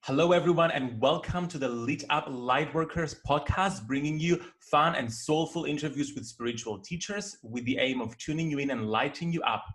Hello, everyone, and welcome to the Lit Up Lightworker Podcast, bringing you fun and soulful interviews with spiritual teachers with the aim of tuning you in and lighting you up.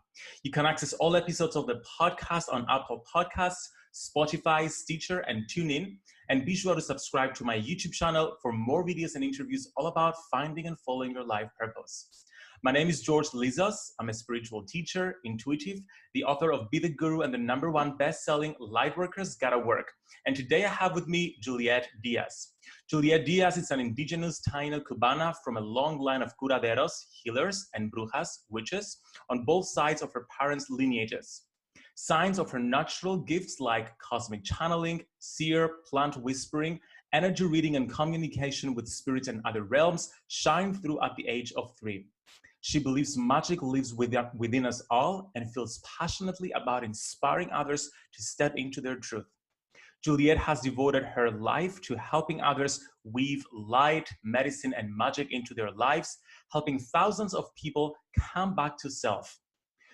You can access all episodes of the podcast on Apple Podcasts, Spotify, Stitcher, and TuneIn. And be sure to subscribe to my YouTube channel for more videos and interviews all about finding and following your life purpose. My name is George Lizos. I'm a spiritual teacher, intuitive, the author of Be the Guru and the #1 best-selling Lightworkers Gotta Work. And today I have with me Juliet Diaz. Juliet Diaz is an indigenous Taino Cubana from a long line of curaderos, healers, and brujas, witches, on both sides of her parents' lineages. Signs of her natural gifts like cosmic channeling, seer, plant whispering, energy reading, and communication with spirits and other realms shine through at the age of 3. She believes magic lives within us all and feels passionately about inspiring others to step into their truth. Juliet has devoted her life to helping others weave light, medicine, and magic into their lives, helping thousands of people come back to self.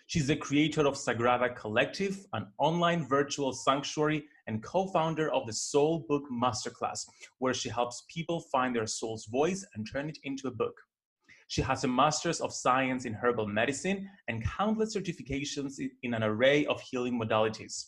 She's the creator of Sagrada Collective, an online virtual sanctuary, and co-founder of the Soul Book Masterclass, where she helps people find their soul's voice and turn it into a book. She has a Master's of Science in Herbal Medicine and countless certifications in an array of healing modalities.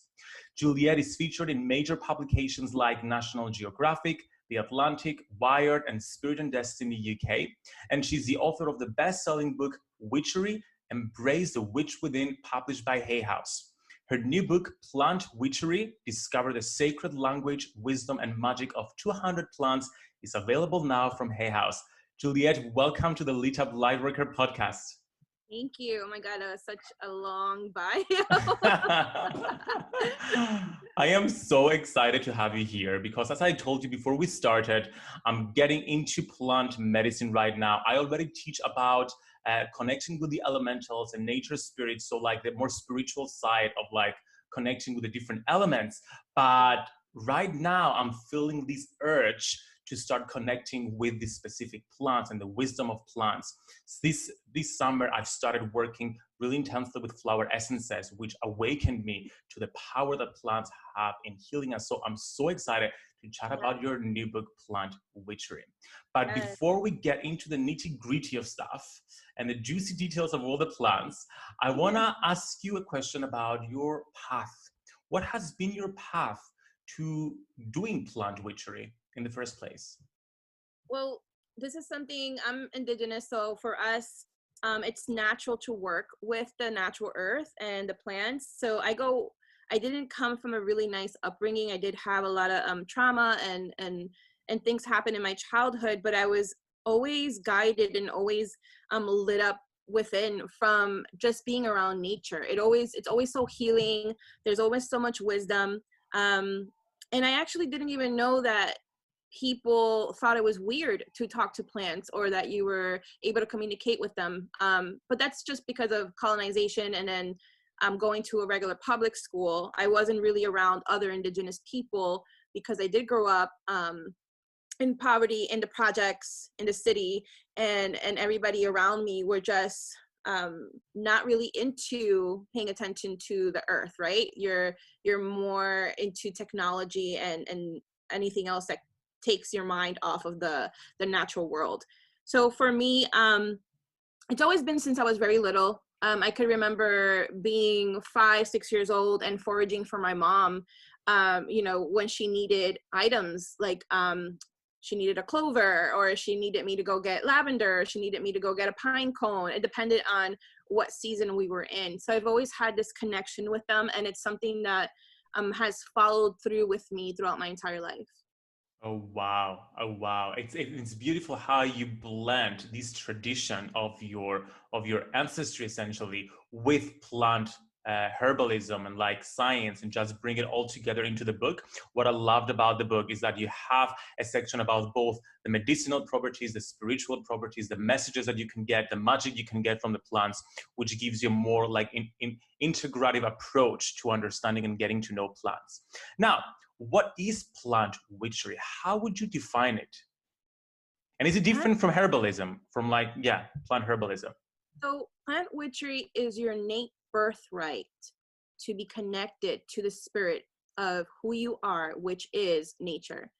Juliet is featured in major publications like National Geographic, The Atlantic, Wired, and Spirit and Destiny UK. And she's the author of the best-selling book, Witchery, Embrace the Witch Within, published by Hay House. Her new book, Plant Witchery, Discover the Sacred Language, Wisdom, and Magic of 200 Plants, is available now from Hay House. Juliet, welcome to the Lit Up Lightworker Podcast. Thank you. Oh my God, that was such a long bio. I am so excited to have you here because, as I told you before we started, I'm getting into plant medicine right now. I already teach about connecting with the elementals and nature spirits, so like the more spiritual side of like connecting with the different elements. But right now, I'm feeling this urge to start connecting with the specific plants and the wisdom of plants. This summer, I've started working really intensely with flower essences, which awakened me to the power that plants have in healing us. So I'm so excited to chat about your new book, Plant Witchery. But before we get into the nitty-gritty of stuff and the juicy details of all the plants, I wanna ask you a question about your path. What has been your path to doing plant witchery in the first place? Well, this is something, I'm indigenous, so for us, it's natural to work with the natural earth and the plants. So I didn't come from a really nice upbringing. I did have a lot of trauma and things happen in my childhood, but I was always guided and always lit up within from just being around nature. It's always so healing. There's always so much wisdom. And I actually didn't even know that people thought it was weird to talk to plants or that you were able to communicate with them. But that's just because of colonization. And then going to a regular public school, I wasn't really around other indigenous people because I did grow up in poverty, in the projects, in the city, and everybody around me were just not really into paying attention to the earth, right? You're more into technology and anything else that takes your mind off of the natural world. So for me, it's always been since I was very little. I could remember being 5-6 years old and foraging for my mom, when she needed items like she needed a clover, or she needed me to go get lavender, or she needed me to go get a pine cone. It depended on what season we were in. So I've always had this connection with them, and it's something that has followed through with me throughout my entire life. Oh wow! It's beautiful how you blend this tradition of your ancestry essentially with plant herbalism and like science, and just bring it all together into the book. What I loved about the book is that you have a section about both the medicinal properties, the spiritual properties, the messages that you can get, the magic you can get from the plants, which gives you more like an integrative approach to understanding and getting to know plants. Now, what is plant witchery? How would you define it? And is it different from herbalism, plant herbalism? So plant witchery is your innate birthright to be connected to the spirit of who you are, which is nature.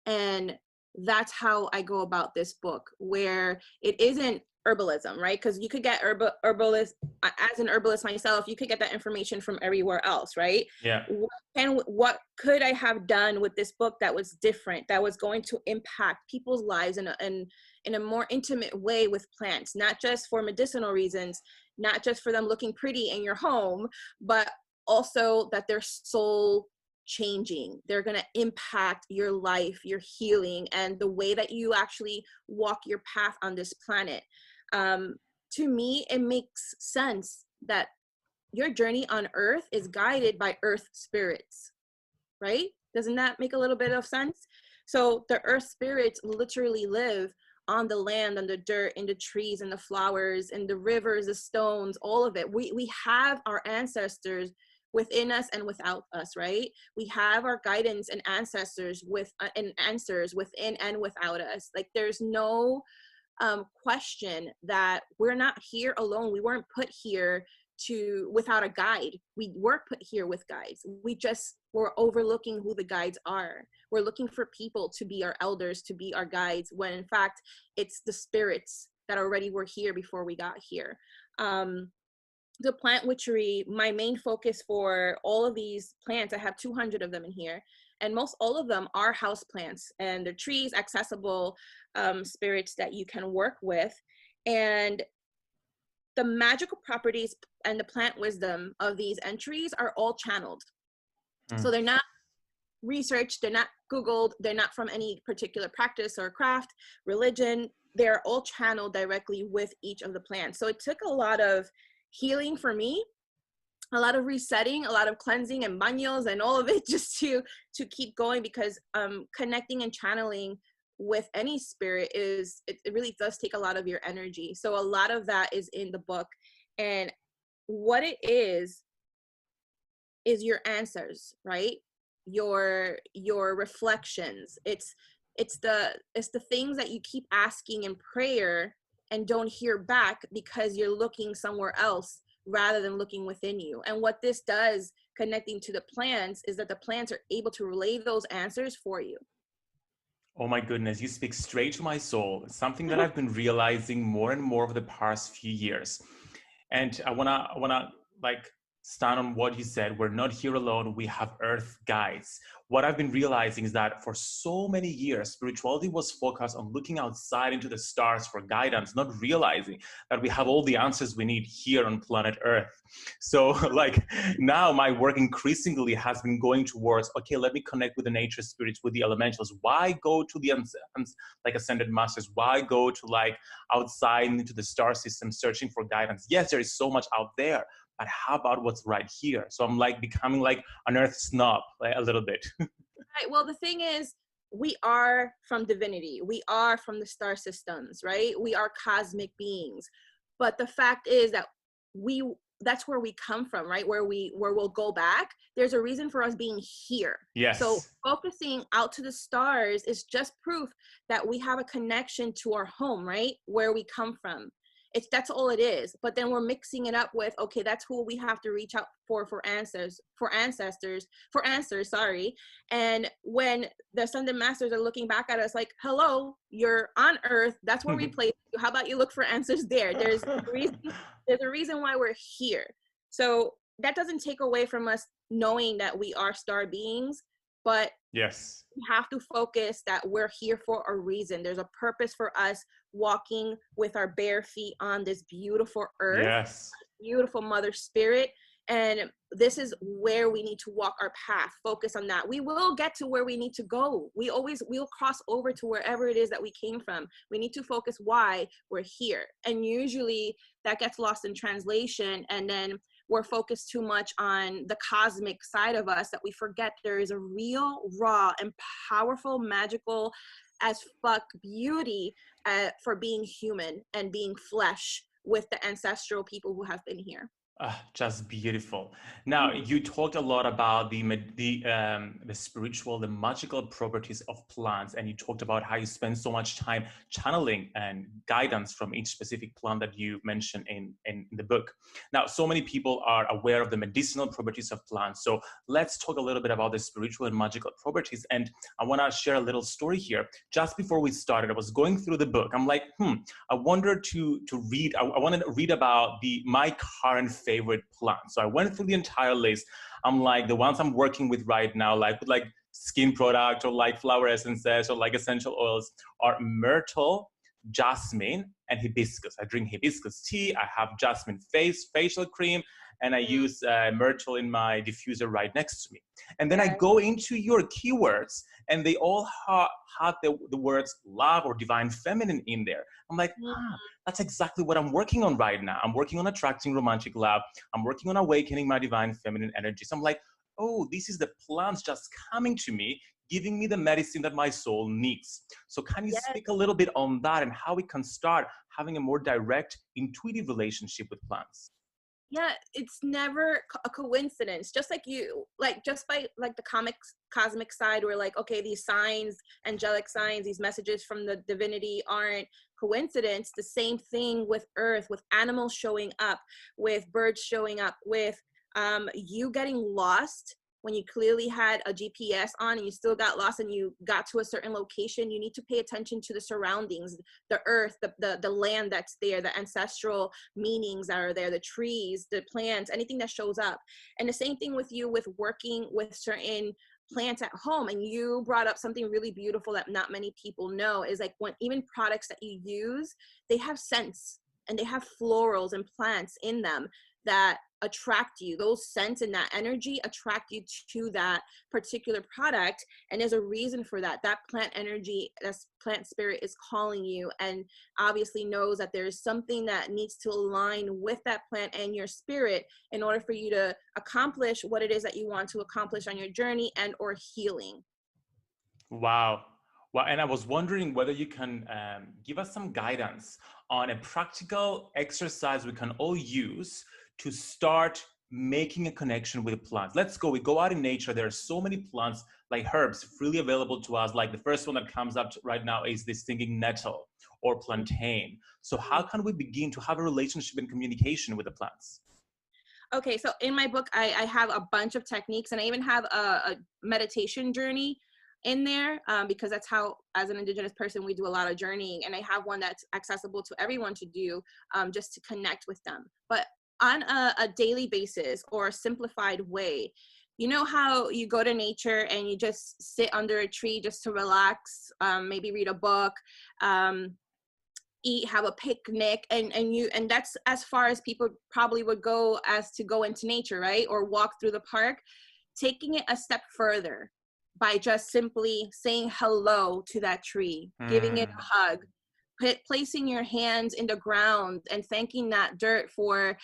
And that's how I go about this book, where it isn't herbalism, right? Because you could get herbalist, as an herbalist myself, you could get that information from everywhere else, right? Yeah. What could I have done with this book that was different, that was going to impact people's lives in a more intimate way with plants, not just for medicinal reasons, not just for them looking pretty in your home, but also that they're soul changing. They're going to impact your life, your healing, and the way that you actually walk your path on this planet. To me, it makes sense that your journey on earth is guided by earth spirits, right? Doesn't that make a little bit of sense? So the earth spirits literally live on the land, on the dirt, in the trees, in the flowers, in the rivers, the stones, all of it. We have our ancestors within us and without us, right? We have our guidance and ancestors and answers within and without us. Like, there's no question that we're not here alone. We weren't put here without a guide. We were put here with guides. We're overlooking who the guides are. We're looking for people to be our elders, to be our guides, when in fact it's the spirits that already were here before we got here. The Plant Witchery, my main focus for all of these plants, I have 200 of them in here, and most all of them are house plants, and they're trees, accessible spirits that you can work with. And the magical properties and the plant wisdom of these entries are all channeled. So they're not researched, they're not Googled, they're not from any particular practice or craft, religion. They're all channeled directly with each of the plants. So it took a lot of healing for me, a lot of resetting, a lot of cleansing and baños and all of it, just to keep going, because connecting and channeling with any spirit it really does take a lot of your energy. So a lot of that is in the book, and what it is your answers, right? Your reflections. It's the things that you keep asking in prayer and don't hear back because you're looking somewhere else rather than looking within you. And what this does, connecting to the plants, is that the plants are able to relay those answers for you. Oh my goodness, you speak straight to my soul. It's something that I've been realizing more and more over the past few years. And I wanna like stand on what you said. We're not here alone. We have earth guides. What I've been realizing is that for so many years, spirituality was focused on looking outside into the stars for guidance, not realizing that we have all the answers we need here on planet Earth. So like now my work increasingly has been going towards, okay, let me connect with the nature spirits, with the elementals. Why go to the ascended masters? Why go to like outside into the star system searching for guidance? Yes, there is so much out there, but how about what's right here? So I'm like becoming like an earth snob, like, a little bit. Right. Well, the thing is, we are from divinity. We are from the star systems, right? We are cosmic beings. But the fact is that that's where we come from, right? Where we'll go back. There's a reason for us being here. Yes. So focusing out to the stars is just proof that we have a connection to our home, right? Where we come from. That's all it is. But then we're mixing it up with, okay, that's who we have to reach out for answers. Sorry. And when the ascended masters are looking back at us like, hello, you're on earth. That's where we place you. How about you look for answers there? There's a reason why we're here. So that doesn't take away from us knowing that we are star beings, but yes, we have to focus that we're here for a reason. There's a purpose for us walking with our bare feet on this beautiful earth, yes, beautiful mother spirit. And this is where we need to walk our path. Focus on that. We will get to where we need to go. We'll cross over to wherever it is that we came from. We need to focus why we're here. And usually that gets lost in translation. And then we're focused too much on the cosmic side of us that we forget there is a real, raw, and powerful, magical as fuck beauty for being human and being flesh with the ancestral people who have been here. Just beautiful. Now, you talked a lot about the spiritual, the magical properties of plants, and you talked about how you spend so much time channeling and guidance from each specific plant that you mentioned in the book. Now, so many people are aware of the medicinal properties of plants. So let's talk a little bit about the spiritual and magical properties. And I want to share a little story here. Just before we started, I was going through the book. I'm like, I wanted to read. I wanted to read about my current favorite plants. So I went through the entire list. I'm like, the ones I'm working with right now, like with like skin product or like flower essences or like essential oils, are myrtle, jasmine, and hibiscus. I drink hibiscus tea. I have jasmine facial cream, and I use myrtle in my diffuser right next to me. And then I go into your keywords, and they all have the words love or divine feminine in there. I'm like, that's exactly what I'm working on right now. I'm working on attracting romantic love. I'm working on awakening my divine feminine energy. So I'm like, oh, this is the plants just coming to me, giving me the medicine that my soul needs. So can you speak a little bit on that and how we can start having a more direct, intuitive relationship with plants? Yeah, it's never a coincidence. Just like you, like just by like the cosmic side, where like, okay, these signs, angelic signs, these messages from the divinity aren't coincidence. The same thing with earth, with animals showing up, with birds showing up, with you getting lost when you clearly had a GPS on and you still got lost and you got to a certain location. You need to pay attention to the surroundings, the earth, the land that's there, the ancestral meanings that are there, the trees, the plants, anything that shows up. And the same thing with you with working with certain plants at home. And you brought up something really beautiful that not many people know is like when even products that you use, they have scents and they have florals and plants in them that attract you. Those scents and that energy attract you to that particular product. And there's a reason for that. That plant energy, that plant spirit is calling you and obviously knows that there's something that needs to align with that plant and your spirit in order for you to accomplish what it is that you want to accomplish on your journey and or healing. Wow. Well, and I was wondering whether you can give us some guidance on a practical exercise we can all use to start making a connection with plants. We go out in nature. There are so many plants like herbs freely available to us. Like the first one that comes up right now is this stinging nettle or plantain. So how can we begin to have a relationship and communication with the plants? Okay, so in my book, I have a bunch of techniques and I even have a meditation journey in there because that's how, as an Indigenous person, we do a lot of journeying. And I have one that's accessible to everyone to do just to connect with them. But on a daily basis or a simplified way, you know how you go to nature and you just sit under a tree just to relax, maybe read a book, eat, have a picnic, and that's as far as people probably would go as to go into nature, right? Or walk through the park. Taking it a step further by just simply saying hello to that tree, giving it a hug, placing your hands in the ground and thanking that dirt for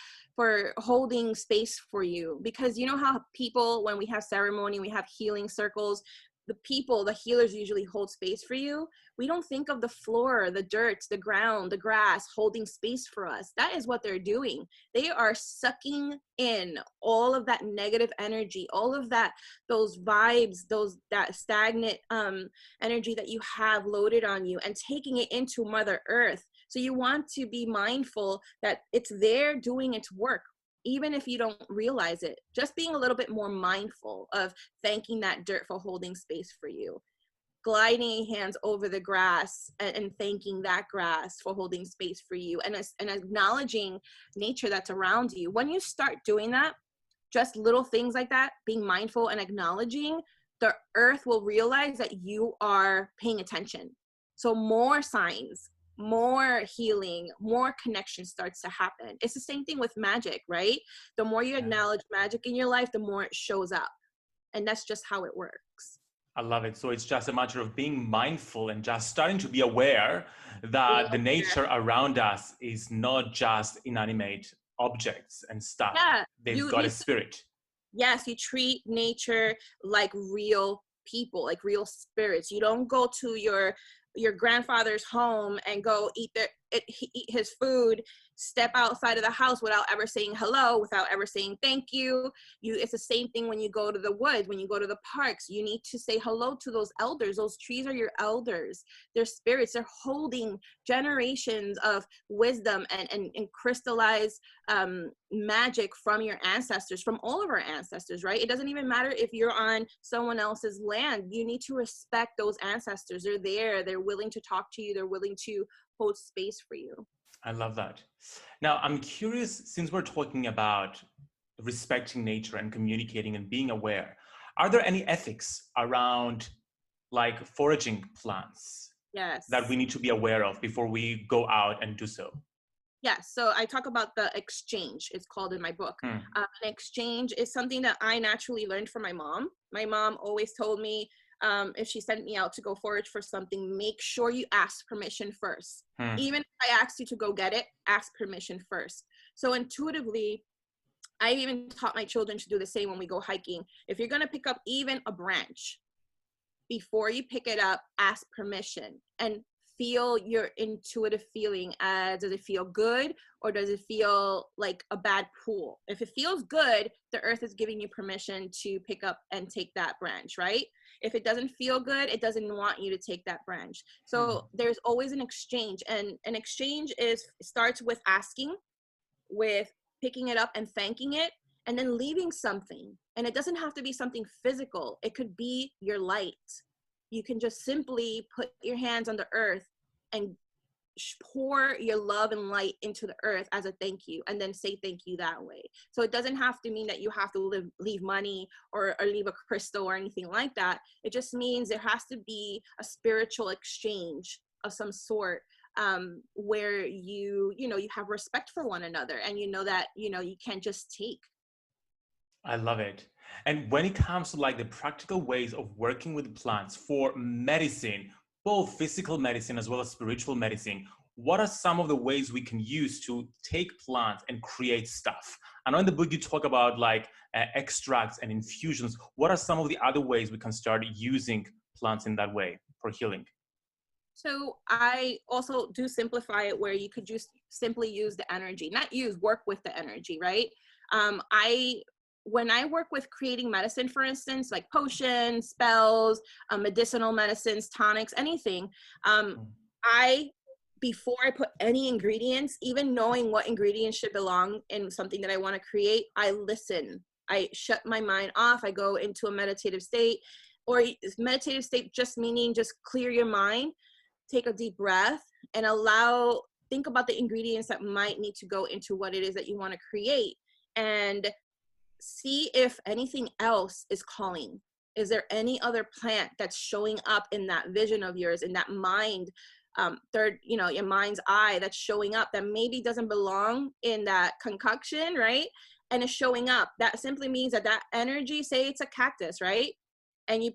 holding space for you. Because you know how people, when we have ceremony, we have healing circles, the healers usually hold space for you. We don't think of the floor, the dirt, the ground, the grass holding space for us. That is what they're doing. They are sucking in all of that negative energy, all of that, those vibes, that stagnant energy that you have loaded on you and taking it into Mother Earth. So you want to be mindful that it's there doing its work. Even if you don't realize it, just being a little bit more mindful of thanking that dirt for holding space for you, gliding hands over the grass and thanking that grass for holding space for you, and acknowledging nature that's around you. When you start doing that, just little things like that, being mindful and acknowledging, the earth will realize that you are paying attention. So more signs, more healing, more connection starts to happen. It's the same thing with magic, right? The more you acknowledge magic in your life, the more it shows up. And that's just how it works. I love it. So it's just a matter of being mindful and just starting to be aware that the nature around us is not just inanimate objects and stuff. Yeah, They've got a spirit. Yes, you treat nature like real people, like real spirits. You don't go to your grandfather's home and go eat eat his food, step outside of the house without ever saying hello, without ever saying thank you. It's the same thing when you go to the woods, when you go to the parks. You need to say hello to those elders. Those trees are your elders. They're spirits. They're holding generations of wisdom and crystallized magic from your ancestors, from all of our ancestors, right? It doesn't even matter if you're on someone else's land. You need to respect those ancestors. They're there. They're willing to talk to you. They're willing to hold space for you. I love that. Now, I'm curious, since we're talking about respecting nature and communicating and being aware, are there any ethics around like foraging plants that we need to be aware of before we go out and do so? Yes. So I talk about the exchange, it's called in my book. An exchange is something that I naturally learned from my mom. My mom always told me, if she sent me out to go forage for something, make sure you ask permission first. Even if I asked you to go get it, ask permission first. So intuitively, I even taught my children to do the same when we go hiking. If you're going to pick up even a branch, before you pick it up, ask permission and feel your intuitive feeling. Does it feel good, or does it feel like a bad pull? If it feels good, the earth is giving you permission to pick up and take that branch, right? If it doesn't feel good, it doesn't want you to take that branch. So there's always an exchange, and an exchange starts with asking, with picking it up and thanking it, and then leaving something. And it doesn't have to be something physical. It could be your light. You can just simply put your hands on the earth and pour your love and light into the earth as a thank you, and then say thank you that way. So it doesn't have to mean that you have to leave money or leave a crystal or anything like that. It just means there has to be a spiritual exchange of some sort, where you have respect for one another, and you know that you can't just take. I love it. And when it comes to like the practical ways of working with plants for medicine, both physical medicine as well as spiritual medicine, what are some of the ways we can use to take plants and create stuff? I know in the book you talk about like extracts and infusions. What are some of the other ways we can start using plants in that way for healing? So I also do simplify it where you could just simply use the energy, work with the energy, right? When I work with creating medicine, for instance, like potions, spells, medicinal medicines, tonics, anything, before I put any ingredients, even knowing what ingredients should belong in something that I want to create, I listen. I shut my mind off. I go into a meditative state, or meditative state just meaning just clear your mind, take a deep breath, and think about the ingredients that might need to go into what it is that you want to create, and see if anything else is calling. Is there any other plant that's showing up in that vision of yours, in that mind, your mind's eye that's showing up that maybe doesn't belong in that concoction, right? And it's showing up. That simply means that energy, say it's a cactus, right? And you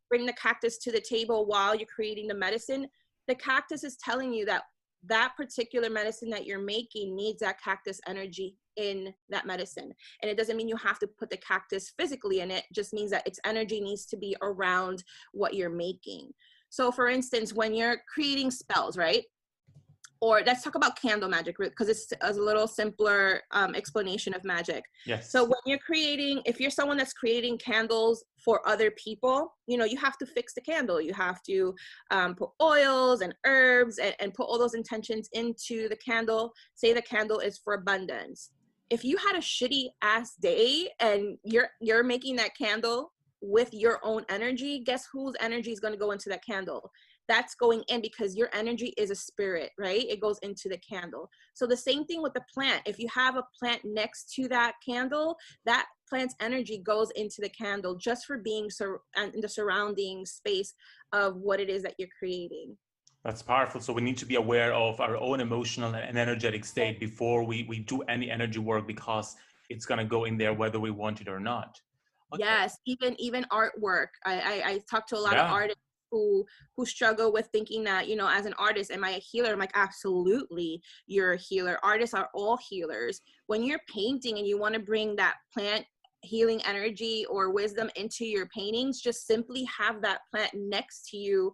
bring the cactus to the table while you're creating the medicine. The cactus is telling you that particular medicine that you're making needs that cactus energy in that medicine. And it doesn't mean you have to put the cactus physically in it. It just means that its energy needs to be around what you're making. So for instance, when you're creating spells, right? Or let's talk about candle magic, because it's a little simpler explanation of magic. Yes. So when if you're someone that's creating candles for other people, you have to fix the candle. You have to put oils and herbs and put all those intentions into the candle. Say the candle is for abundance. If you had a shitty ass day and you're making that candle with your own energy, guess whose energy is going to go into that candle? That's going in because your energy is a spirit, right? It goes into the candle. So the same thing with the plant. If you have a plant next to that candle, that plant's energy goes into the candle just for being in the surrounding space of what it is that you're creating. That's powerful. So we need to be aware of our own emotional and energetic state before we do any energy work, because it's going to go in there whether we want it or not. Okay. Yes, even artwork. I talk to a lot of artists who struggle with thinking that, as an artist, am I a healer? I'm like, absolutely, you're a healer. Artists are all healers. When you're painting and you want to bring that plant healing energy or wisdom into your paintings, just simply have that plant next to you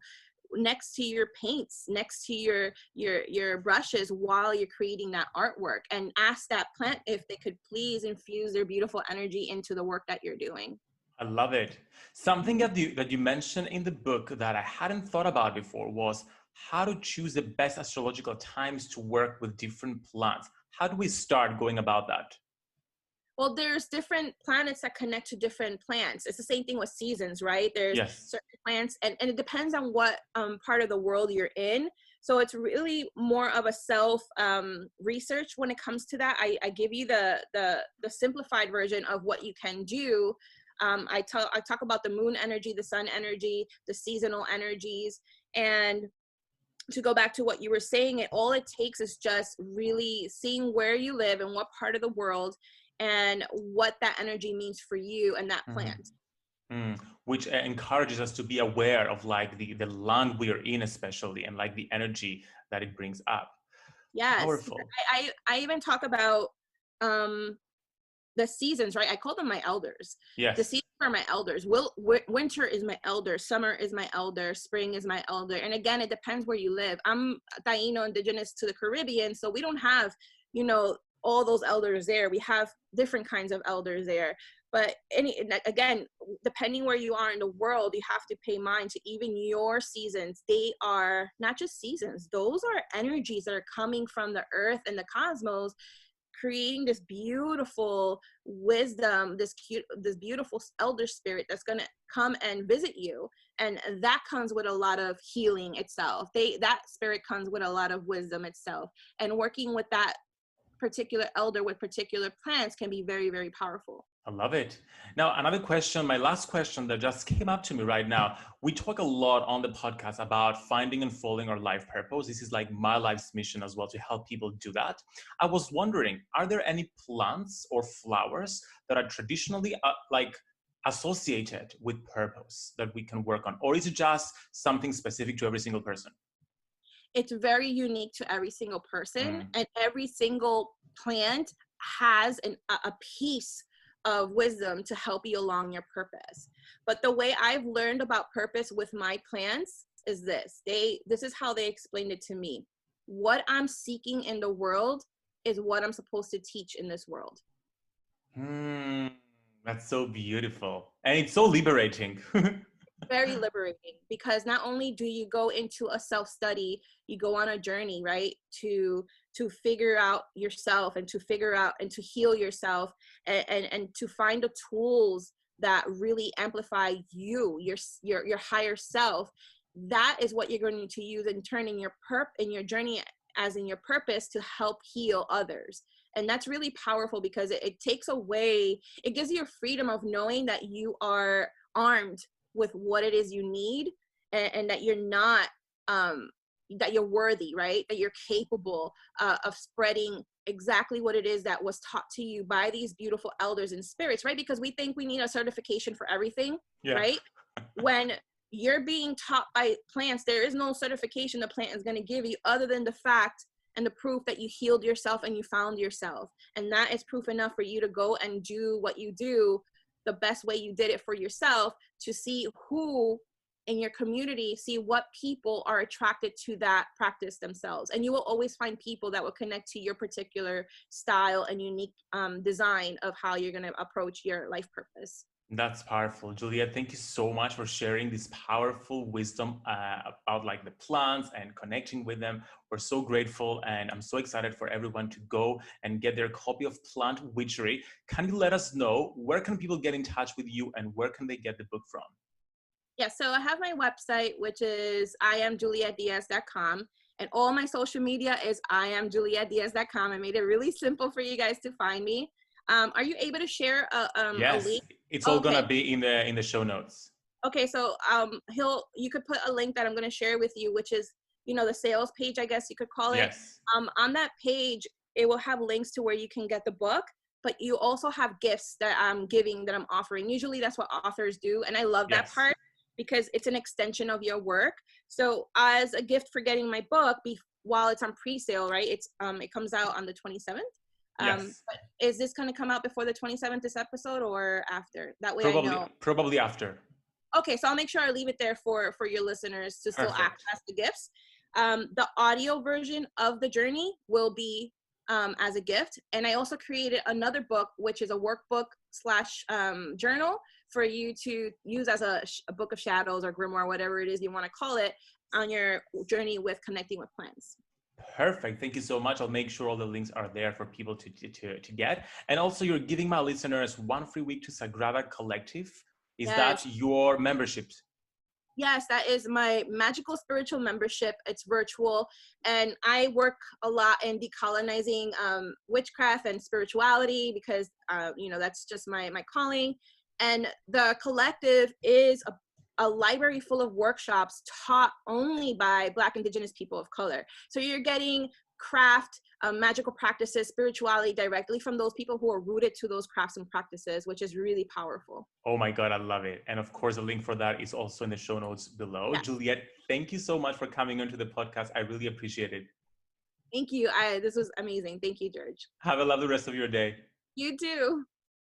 next to your paints, next to your brushes while you're creating that artwork, and ask that plant if they could please infuse their beautiful energy into the work that you're doing. I love it. Something that you mentioned in the book that I hadn't thought about before was how to choose the best astrological times to work with different plants. How do we start going about that? Well, there's different planets that connect to different plants. It's the same thing with seasons, right? There's certain plants, and it depends on what part of the world you're in. So it's really more of a self research when it comes to that. I give you the simplified version of what you can do. I talk about the moon energy, the sun energy, the seasonal energies, and to go back to what you were saying, all it takes is just really seeing where you live and what part of the world, and what that energy means for you and that plant. Which encourages us to be aware of like the land we are in, especially, and like the energy that it brings up. Yes. Powerful. I even talk about the seasons, right? I call them my elders. Yes. The seasons are my elders. Winter is my elder. Summer is my elder. Spring is my elder. And again, it depends where you live. I'm Taino, indigenous to the Caribbean, so we don't have, all those elders there. We have different kinds of elders there. But again, depending where you are in the world, you have to pay mind to even your seasons. They are not just seasons. Those are energies that are coming from the earth and the cosmos, creating this beautiful wisdom, this beautiful elder spirit that's going to come and visit you. And that comes with a lot of healing itself. That spirit comes with a lot of wisdom itself. And working with that particular elder with particular plants can be very, very powerful. I love it. Now, another question, my last question that just came up to me right now. We talk a lot on the podcast about finding and following our life purpose. This is like my life's mission as well, to help people do that. I was wondering, are there any plants or flowers that are traditionally associated with purpose that we can work on? Or is it just something specific to every single person? It's very unique to every single person, and every single plant has a piece of wisdom to help you along your purpose. But the way I've learned about purpose with my plants is this. This is how they explained it to me. What I'm seeking in the world is what I'm supposed to teach in this world. That's so beautiful. And it's so liberating. Very liberating, because not only do you go into a self-study, you go on a journey, right, to figure out yourself and to figure out and to heal yourself, and to find the tools that really amplify you, your higher self. That is what you're going to use in turning in your journey as in your purpose to help heal others. And that's really powerful, because it takes away, it gives you a freedom of knowing that you are armed with what it is you need, and that you're not, that you're worthy, right? That you're capable of spreading exactly what it is that was taught to you by these beautiful elders and spirits, right? Because we think we need a certification for everything, right? When you're being taught by plants, there is no certification the plant is going to give you other than the fact and the proof that you healed yourself and you found yourself. And that is proof enough for you to go and do what you do the best way you did it for yourself, to see who in your community, see what people are attracted to that practice themselves. And you will always find people that will connect to your particular style and unique design of how you're going to approach your life purpose. That's powerful. Juliet, thank you so much for sharing this powerful wisdom about like the plants and connecting with them. We're so grateful, and I'm so excited for everyone to go and get their copy of Plant Witchery. Can you let us know, where can people get in touch with you and where can they get the book from? Yeah, so I have my website, which is iamjulietdiaz.com. And all my social media is iamjulietdiaz.com. I made it really simple for you guys to find me. Are you able to share yes, a link? It's all gonna be in the show notes. Okay, so you could put a link that I'm gonna share with you, which is, the sales page, I guess you could call it. Yes. On that page, it will have links to where you can get the book, but you also have gifts that I'm giving, that I'm offering. Usually that's what authors do, and I love that part, because it's an extension of your work. So as a gift for getting my book, while it's on pre-sale, right? It comes out on the 27th. Yes. But is this going to come out before the 27th, this episode, or after? That way probably, I know. Probably after. Okay, so I'll make sure I leave it there for your listeners to still Perfect. access the gifts. The audio version of the journey will be as a gift. And I also created another book, which is a workbook / journal for you to use as a book of shadows or grimoire, whatever it is you want to call it, on your journey with connecting with plants. Perfect. Thank you so much. I'll make sure all the links are there for people to get. And also, you're giving my listeners 1 free week to Sagrada Collective. Is Yes. that your membership? Yes, that is my Magickal spiritual membership. It's virtual, and I work a lot in decolonizing witchcraft and spirituality because that's just my calling. And the collective is a library full of workshops taught only by Black, Indigenous people of color. So you're getting craft, magical practices, spirituality directly from those people who are rooted to those crafts and practices, which is really powerful. Oh my God, I love it. And of course, a link for that is also in the show notes below. Yeah. Juliet, thank you so much for coming onto the podcast. I really appreciate it. Thank you. This was amazing. Thank you, George. Have a lovely rest of your day. You too.